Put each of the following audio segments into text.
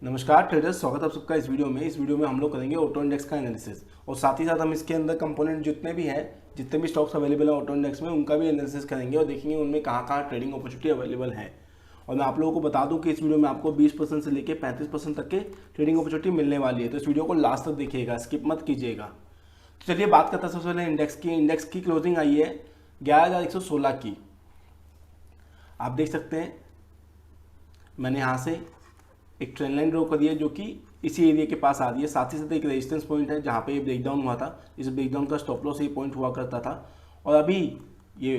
नमस्कार ट्रेडर्स, स्वागत है आप सबका इस वीडियो में हम लोग करेंगे ऑटो इंडेक्स का एनालिसिस और साथ ही साथ हम इसके अंदर कंपोनेंट जितने भी हैं, जितने भी स्टॉक्स अवेलेबल हैं ऑटो इंडेक्स में, उनका भी एनालिसिस करेंगे और देखेंगे उनमें कहाँ कहाँ ट्रेडिंग अपॉर्चुनिटी अवेलेबल है। और मैं आप लोगों को बता दूं कि इस वीडियो में आपको 20% से लेकर 35% तक के ट्रेडिंग अपॉर्चुनिटी मिलने वाली है, तो इस वीडियो को लास्ट तक देखिएगा, स्किप मत कीजिएगा। तो चलिए बात करते हैं सबसे पहले इंडेक्स की क्लोजिंग आई है 11,116 की। आप देख सकते हैं मैंने यहाँ से एक ट्रेंड लाइन ड्रॉ करी है जो कि इसी एरिया के पास आ रही है। साथ ही साथ एक रेजिस्टेंस पॉइंट है जहाँ पे ये ब्रेकडाउन हुआ था। इस ब्रेकडाउन का स्टॉप लॉस ये पॉइंट हुआ करता था और अभी ये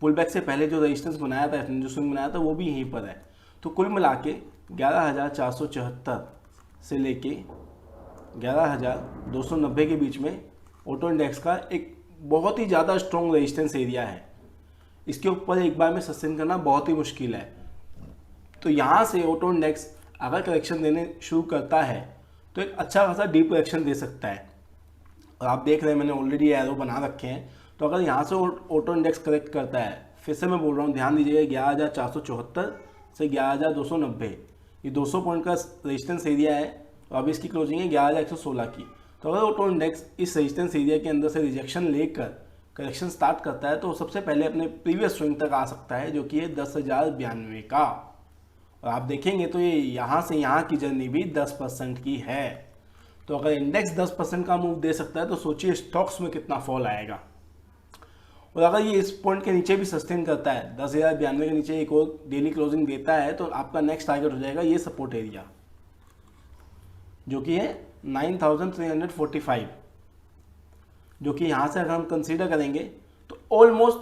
पुल बैक से पहले जो रेजिस्टेंस बनाया था, जो स्विंग बनाया था, वो भी यहीं पर है। तो कुल मिला के 11,474 से लेके 11,290 के बीच में ऑटो इंडेक्स का एक बहुत ही ज़्यादा स्ट्रॉन्ग रेजिस्टेंस एरिया है। इसके ऊपर एक बार में सस्टेन करना बहुत ही मुश्किल है। तो यहाँ से ऑटो इंडेक्स अगर करेक्शन देने शुरू करता है तो एक अच्छा खासा डीप करेक्शन दे सकता है। और आप देख रहे हैं मैंने ऑलरेडी एरो बना रखे हैं। तो अगर यहाँ से ऑटो इंडेक्स करेक्ट करता है, फिर से मैं बोल रहा हूँ, ध्यान दीजिएगा, 11,474 से 11,290, ये 200 पॉइंट का रेजिस्टेंस एरिया है। तो अभी इसकी क्लोजिंग है 11,116 की। तो अगर ऑटो इंडेक्स इस रेजिस्टेंस एरिया के अंदर से रिजेक्शन लेकर करेक्शन स्टार्ट करता है तो सबसे पहले अपने प्रीवियस स्विंग तक आ सकता है, जो कि है 10,092 का। और आप देखेंगे तो ये यहाँ से यहाँ की जर्नी भी 10% की है। तो अगर इंडेक्स 10% का मूव दे सकता है तो सोचिए स्टॉक्स में कितना फॉल आएगा। और अगर ये इस पॉइंट के नीचे भी सस्टेन करता है, 10,092 के नीचे एक और डेली क्लोजिंग देता है, तो आपका नेक्स्ट टारगेट हो जाएगा ये सपोर्ट एरिया, जो कि है 9,345, जो कि यहाँ से अगर हम कंसीडर करेंगे तो ऑलमोस्ट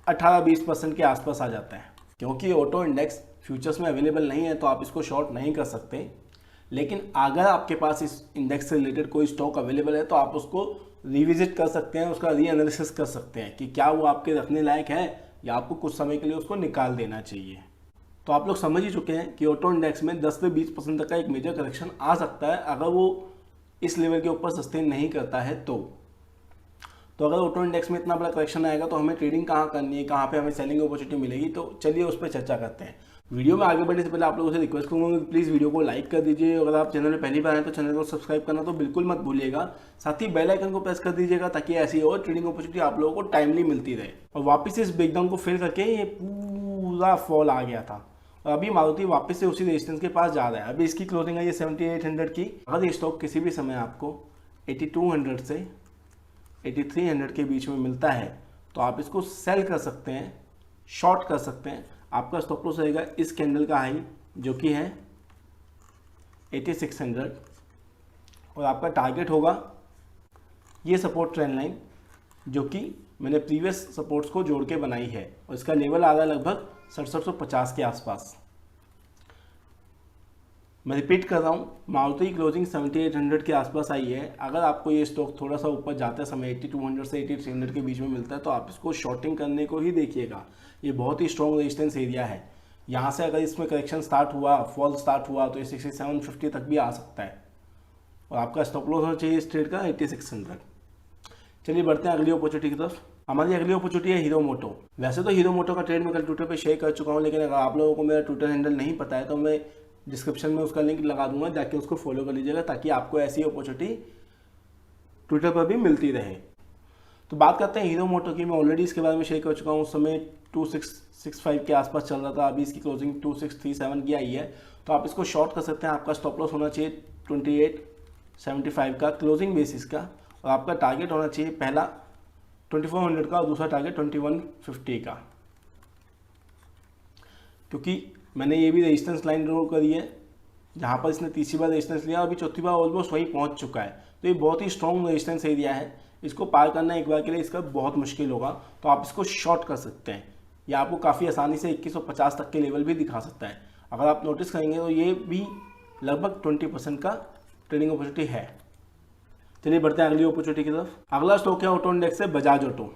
18-20% के आसपास आ जाता है। क्योंकि ऑटो इंडेक्स फ्यूचर्स में अवेलेबल नहीं है तो आप इसको शॉर्ट नहीं कर सकते, लेकिन अगर आपके पास इस इंडेक्स से रिलेटेड कोई स्टॉक अवेलेबल है तो आप उसको रिविजिट कर सकते हैं, उसका री एनालिसिस कर सकते हैं कि क्या वो आपके रखने लायक है या आपको कुछ समय के लिए उसको निकाल देना चाहिए। तो आप लोग समझ ही चुके हैं कि ऑटो इंडेक्स में 10 से 20% तक का एक मेजर करेक्शन आ सकता है अगर वो इस लेवल के ऊपर सस्टेन नहीं करता है तो अगर ऑटो इंडेक्स में इतना बड़ा करेक्शन आएगा तो हमें ट्रेडिंग कहाँ करनी है, कहाँ पे हमें सेलिंग अपॉर्चुनिटी मिलेगी। तो चलिए उस पर चर्चा करते हैं। वीडियो में आगे बढ़ने से पहले आप लोगों से रिक्वेस्ट करूँगा कि प्लीज़ वीडियो को लाइक कर दीजिए। अगर आप चैनल में पहली बार आए तो चैनल को सब्सक्राइब करना तो बिल्कुल मत भूलिएगा। साथ ही बेल आइकन को प्रेस कर दीजिएगा ताकि ऐसी और ट्रेडिंग अपॉर्चुनिटी आप लोगों को टाइमली मिलती रहे। और वापस इस ब्रेकडाउन को फिल करके ये पूरा फॉल आ गया था और अभी मारुति वापस से उसी रेजिस्टेंस के पास जा रहा है। अभी इसकी क्लोजिंग है ये 7,800 की। अगर ये स्टॉक किसी भी समय आपको 8,200 से 8,300 के बीच में मिलता है तो आप इसको सेल कर सकते हैं, शॉर्ट कर सकते हैं। आपका स्टॉप लॉस रहेगा इस कैंडल का हाई, जो कि है 8,600, और आपका टारगेट होगा ये सपोर्ट ट्रेंड लाइन, जो कि मैंने प्रीवियस सपोर्ट्स को जोड़ के बनाई है और इसका लेवल आ रहा है लगभग 6750 के आसपास। मैं रिपीट कर रहा हूँ, मारुति की क्लोजिंग 7,800 के आसपास आई है। अगर आपको ये स्टॉक थोड़ा सा ऊपर जाते समय 8,200 से 8,300 के बीच में मिलता है तो आप इसको शॉर्टिंग करने को ही देखिएगा। ये बहुत ही स्ट्रॉन्ग रेजिस्टेंस एरिया है। यहाँ से अगर इसमें करेक्शन स्टार्ट हुआ, फॉल स्टार्ट हुआ, तो ये 6750 तक भी आ सकता है और आपका स्टॉप लॉस होना चाहिए इस ट्रेड का 8,600। चलिए बढ़ते हैं अगली अपॉर्चुनिटी की तरफ। हमारी अगली अपॉर्चुनिटी है हीरो मोटो। वैसे तो हीरो मोटो का ट्रेड मैं कल ट्विटर पे शेयर कर चुका हूँ, लेकिन अगर आप लोगों को मेरा ट्विटर हैंडल नहीं पता है तो मैं डिस्क्रिप्शन में उसका लिंक लगा दूंगा, जाके उसको फॉलो कर लीजिएगा ताकि आपको ऐसी अपॉर्चुनिटी ट्विटर पर भी मिलती रहे। तो बात करते हैं हीरो मोटो की। मैं ऑलरेडी इसके बारे में शेयर कर चुका हूँ। उस समय 2,665 के आसपास चल रहा था। अभी इसकी क्लोजिंग 2,637 की आई है, तो आप इसको शॉर्ट कर सकते हैं। आपका स्टॉप लॉस होना चाहिए 2875 का क्लोजिंग बेसिस का, और आपका टारगेट होना चाहिए पहला 2400 का और दूसरा टारगेट 2150 का। क्योंकि मैंने ये भी रेजिस्टेंस लाइन ड्रॉ करी है जहाँ पर इसने तीसरी बार रेजिस्टेंस लिया, अभी चौथी बार ऑलमोस्ट वहीं पहुँच चुका है। तो ये बहुत ही स्ट्रॉन्ग रेजिस्टेंस एरिया है। इसको पार करना एक बार के लिए इसका बहुत मुश्किल होगा, तो आप इसको शॉर्ट कर सकते हैं। या आपको काफ़ी आसानी से 2150 तक के लेवल भी दिखा सकता है। अगर आप नोटिस करेंगे तो ये भी लगभग 20% का ट्रेडिंग अपॉर्चुनिटी है। चलिए बढ़ते हैं अगली अपॉर्चुनिटी की तरफ। अगला स्टॉक है ऑटो इंडेक्स से बजाज ऑटो।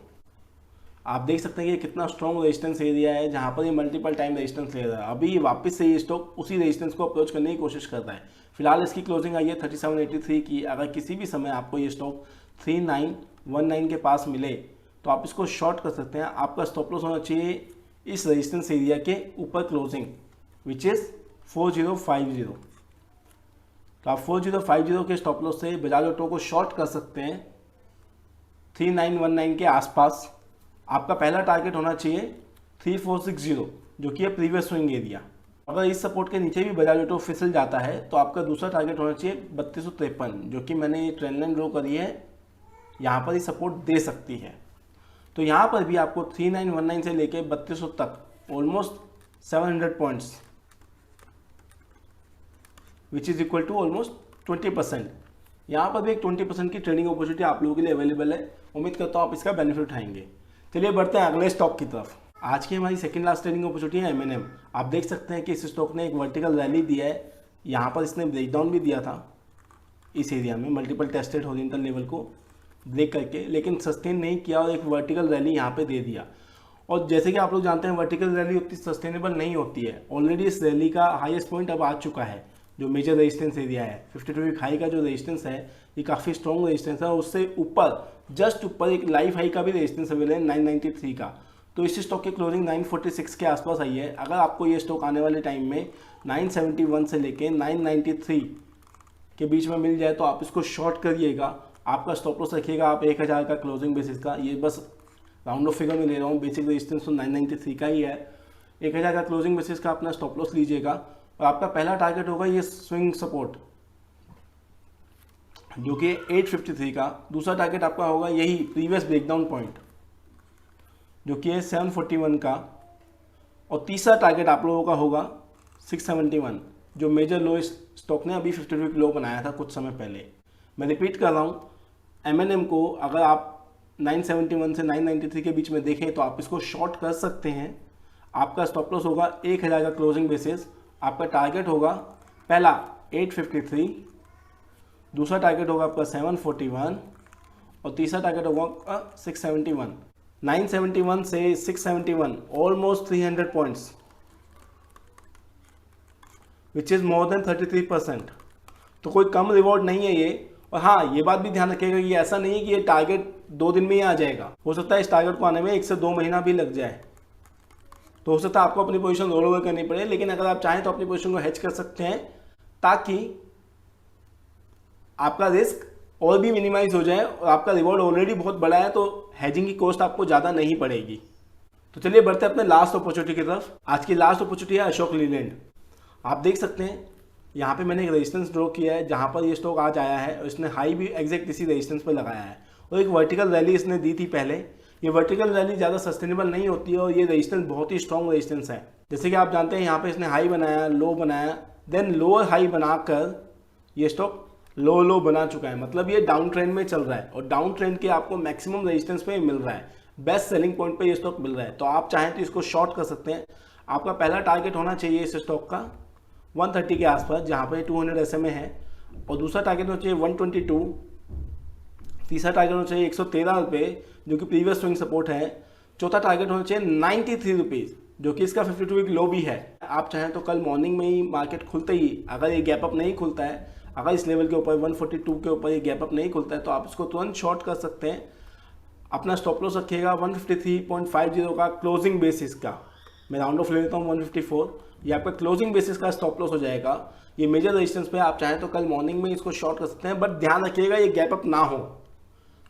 आप देख सकते हैं कि कितना स्ट्रॉन्ग रेजिस्टेंस एरिया है जहाँ पर ये मल्टीपल टाइम रेजिस्टेंस ले रहा है। अभी वापस से ये स्टॉक उसी रेजिस्टेंस को अप्रोच करने की कोशिश करता है। फिलहाल इसकी क्लोजिंग आई है 3783 की। अगर किसी भी समय आपको ये स्टॉक 3919 के पास मिले तो आप इसको शॉर्ट कर सकते हैं। आपका स्टॉप लॉस होना चाहिए इस रेजिस्टेंस एरिया के ऊपर क्लोजिंग, विच इज़ 4050। तो आप 4050 के स्टॉप लॉस से बजाज ऑटो को शॉर्ट कर सकते हैं 3919 के आसपास। आपका पहला टारगेट होना चाहिए 3460 जो कि है प्रीवियस स्विंग एरिया। अगर इस सपोर्ट के नीचे भी बजाज ऑटो फिसल जाता है तो आपका दूसरा टारगेट होना चाहिए 3253 जो कि मैंने ये ट्रेंड लाइन ड्रॉ करी है, यहाँ पर ही सपोर्ट दे सकती है। तो यहाँ पर भी आपको 3919 से लेके 3200 तक almost 700 points which is equal to almost 20%। यहाँ पर भी एक 20% की ट्रेडिंग अपॉर्चुनिटी आप लोगों के लिए अवेलेबल है। उम्मीद करता हूँ आप इसका बेनिफिट उठाएंगे। चलिए बढ़ते हैं अगले स्टॉक की तरफ। आज की हमारी सेकंड लास्ट ट्रेडिंग अपॉर्चुनिटी है M&M। आप देख सकते हैं कि इस स्टॉक ने एक वर्टिकल रैली दिया है, यहाँ पर इसने ब्रेकडाउन भी दिया था इस एरिया में मल्टीपल टेस्टेड हॉरिजॉन्टल लेवल को ब्रेक करके, लेकिन सस्टेन नहीं किया और एक वर्टिकल रैली यहाँ पे दे दिया। और जैसे कि आप लोग जानते हैं वर्टिकल रैली उतनी सस्टेनेबल नहीं होती है। ऑलरेडी इस रैली का हाईएस्ट पॉइंट अब आ चुका है, जो मेजर रेजिस्टेंस एरिया है 52 वीक हाई का जो रेजिस्टेंस है ये काफ़ी स्ट्रॉन्ग रेजिस्टेंस है। उससे ऊपर जस्ट ऊपर एक लाइफ हाई का भी रेजिस्टेंस अवेलेबल है 993 का। तो इस स्टॉक की क्लोजिंग 946 के आसपास आई है। अगर आपको ये स्टॉक आने वाले टाइम में 971 से लेके 993 के बीच में मिल जाए तो आप इसको शॉर्ट करिएगा। आपका स्टॉप लॉस रखिएगा आप 1000 का क्लोजिंग बेसिस का। ये बस राउंड ऑफ फिगर में ले रहा हूँ, बेसिक रेजिस्टेंस तो 993 का ही है। 1000 का क्लोजिंग बेसिस का अपना स्टॉप लॉस लीजिएगा। और आपका पहला टारगेट होगा ये स्विंग सपोर्ट जो कि 853 का। दूसरा टारगेट आपका होगा यही प्रीवियस ब्रेकडाउन पॉइंट जो कि है 741 का। और तीसरा टारगेट आप लोगों का होगा 671 जो मेजर लो स्टॉक ने अभी 50 वीक लो बनाया था कुछ समय पहले। मैं रिपीट कर रहा हूँ, M&M को अगर आप 971 से 993 के बीच में देखें तो आप इसको शॉर्ट कर सकते हैं। आपका स्टॉप लॉस होगा 1000 का क्लोजिंग बेसिस। आपका टारगेट होगा पहला 853, दूसरा टारगेट होगा आपका 741 और तीसरा टारगेट होगा आपका 671। 971 से 671 almost 300 points which is more than 33%। तो कोई कम रिवॉर्ड नहीं है ये। और हाँ, ये बात भी ध्यान रखिएगा कि ऐसा नहीं है कि ये टारगेट 2 दिन में ही आ जाएगा। हो सकता है इस टारगेट को आने में 1 से 2 महीना भी लग जाए। तो हो सकता है आपको अपनी पोजीशन रोल ओवर करनी पड़े, लेकिन अगर आप चाहें तो अपनी पोजीशन को हेज कर सकते हैं ताकि आपका रिस्क और भी मिनिमाइज हो जाए। और आपका रिवॉर्ड ऑलरेडी बहुत बड़ा है तो हेजिंग की कॉस्ट आपको ज़्यादा नहीं पड़ेगी। तो चलिए बढ़ते हैं अपने लास्ट अपॉर्चुनिटी की तरफ। आज की लास्ट अपॉर्चुनिटी है अशोक लीलैंड। आप देख सकते हैं यहाँ पे मैंने एक रेजिस्टेंस ड्रॉ किया है जहाँ पर ये स्टॉक आज आया है और इसने हाई भी एग्जैक्ट इसी रेजिस्टेंस पर लगाया है। और एक वर्टिकल रैली इसने दी थी पहले। ये वर्टिकल रैली ज़्यादा सस्टेनेबल नहीं होती है और ये रेजिस्टेंस बहुत ही स्ट्रॉन्ग रेजिस्टेंस है। जैसे कि आप जानते हैं यहाँ पे इसने हाई बनाया, लो बनाया, देन लोअर हाई बनाकर ये स्टॉक लो बना चुका है। मतलब ये डाउन ट्रेंड में चल रहा है और डाउन ट्रेंड के आपको मैक्सिमम रेजिस्टेंस पे मिल रहा है, बेस्ट सेलिंग पॉइंट पे ये स्टॉक मिल रहा है। तो आप चाहें तो इसको शॉर्ट कर सकते हैं। आपका पहला टारगेट होना चाहिए इस स्टॉक का 130 के आसपास जहाँ पे 200 SMA है। और दूसरा टारगेट होना चाहिए 122। तीसरा टारगेट होना चाहिए 113 रुपये जो कि प्रीवियस स्विंग सपोर्ट है। चौथा टारगेट होना चाहिए 93 रुपीज़ जो कि इसका 52 वीक लो भी है। आप चाहें तो कल मॉर्निंग में ही मार्केट खुलते ही अगर ये गैप अप नहीं खुलता है, अगर इस लेवल के ऊपर 142 के ऊपर ये गैप अप नहीं खुलता है तो आप इसको तुरंत शॉर्ट कर सकते हैं। अपना स्टॉप लॉस रखिएगा 153.50 का क्लोजिंग बेसिस का। मैं राउंड ऑफ ले लेता हूँ 154। ये आपका क्लोजिंग बेसिस का स्टॉप लॉस हो जाएगा। ये मेजर रेजिस्टेंस पे आप चाहें तो कल मॉर्निंग में इसको शॉर्ट कर सकते हैं, बट ध्यान रखिएगा ये गैप अप ना हो।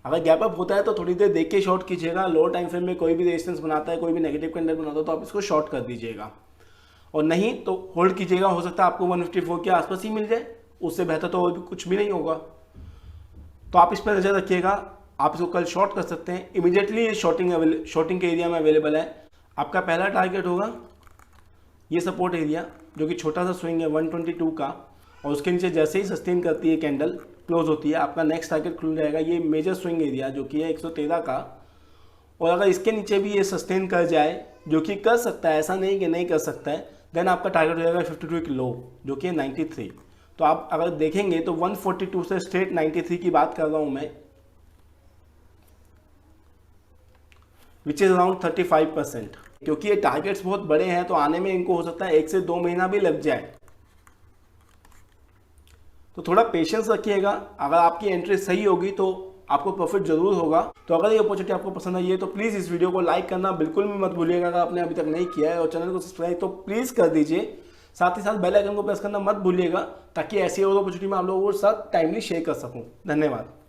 अगर गैप अप होता है तो थोड़ी देर देख के शॉर्ट कीजिएगा। लोअर टाइम फ्रेम में कोई भी रेजिस्टेंस बनाता है, कोई भी नेगेटिव कैंडल बनाता है तो आप इसको शॉर्ट कर दीजिएगा और नहीं तो होल्ड कीजिएगा। हो सकता है आपको 154 के आसपास ही मिल जाए, उससे बेहतर तो और भी कुछ भी नहीं होगा। तो आप इस पर नजर रखिएगा। आप इसको कल शॉर्ट कर सकते हैं। इमीडिएटली ये शॉर्टिंग के एरिया में अवेलेबल है। आपका पहला टारगेट होगा ये सपोर्ट एरिया जो कि छोटा सा स्विंग है 122 का और उसके नीचे जैसे ही सस्टेन करती है कैंडल क्लोज होती है आपका नेक्स्ट टारगेट खुल जाएगा ये मेजर स्विंग एरिया जो कि है 113 का। और अगर इसके नीचे भी ये सस्टेन कर जाए जो कि कर सकता है, ऐसा नहीं कि नहीं कर सकता है, देन आपका टारगेट हो जाएगा 52 वीक लो जो कि है 93। तो आप अगर देखेंगे तो 142 से स्ट्रेट 93 की बात कर रहा हूं मैं, विच इज अराउंड 35%। क्योंकि ये टारगेट्स बहुत बड़े हैं तो आने में इनको हो सकता है 1 से 2 महीना भी लग जाए। तो थोड़ा पेशेंस रखिएगा। अगर आपकी एंट्री सही होगी तो आपको प्रॉफिट जरूर होगा। तो अगर ये अपॉर्चुनिटी आपको पसंद आई है तो प्लीज़ इस वीडियो को लाइक करना बिल्कुल भी मत भूलिएगा। अगर आपने अभी तक नहीं किया है और चैनल को सब्सक्राइब तो प्लीज़ कर दीजिए साथ ही साथ बेल आइकन को प्रेस करना मत भूलिएगा, ताकि ऐसी और अपॉर्चुनिटी में आप लोगों के साथ टाइमली शेयर कर सकूं। धन्यवाद।